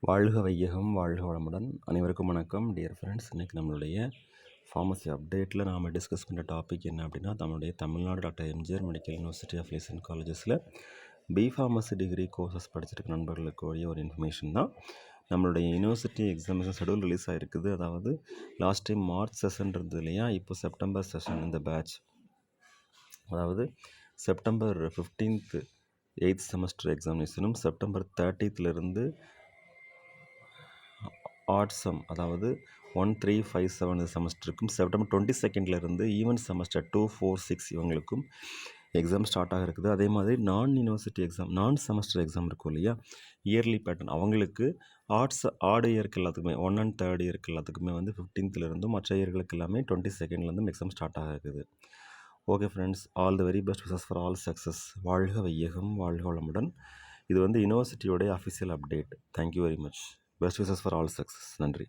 வாழ்க வையகம் வாழ்க வளமுடன். அனைவருக்கும் வணக்கம் டியர் ஃப்ரெண்ட்ஸ். இன்றைக்கி நம்மளுடைய ஃபார்மசி அப்டேட்டில் நாம் டிஸ்கஸ் பண்ணுற டாபிக் என்ன அப்படின்னா, நம்மளுடைய Tamil Nadu doctor MGR medical university affiliation காலேஜஸில் ஃபார்மசி டிகிரி கோர்சஸ் படிச்சிருக்க நண்பர்களுக்கு ஒரு இன்ஃபர்மேஷன் தான். நம்மளுடைய யூனிவர்சிட்டி எக்ஸாமினேஷன் ஷெடியூல் ரிலீஸ் ஆகிருக்குது. அதாவது லாஸ்ட் டைம் மார்ச் செஷன் இருந்தது இல்லையா, இப்போ செப்டம்பர் செஷன் இந்த பேட்ச். அதாவது செப்டம்பர் 15th 8th செமஸ்டர் எக்ஸாமினேஷனும் செப்டம்பர் 30th ஆட்சம் அதாவது 1357 செமஸ்டருக்கும் செப்டம்பர் 22nd ஈவென்ட் செமஸ்டர் 246 இவங்களுக்கும் எக்ஸாம் ஸ்டார்ட் ஆக இருக்குது. அதே மாதிரி யூனிவர்சிட்டி எக்ஸாம் செமஸ்டர் எக்ஸாம் இருக்கும் இல்லையா, இயர்லி பேட்டர்ன் அவங்களுக்கு ஆட் இயருக்கு எல்லாத்துக்குமே 1 and 3rd இயருக்கு எல்லாத்துக்குமே 15th மற்ற இயர்களுக்கு எல்லாமே 22nd எக்ஸாம் ஸ்டார்ட் ஆக இருக்குது. Okay friends, all the very best wishes for all success. வாழ்க வையகம் வாழ்க வளமுடன். இது யூனிவர்சிட்டியோடைய official update. Thank you very much. Best wishes for all success. நன்றி.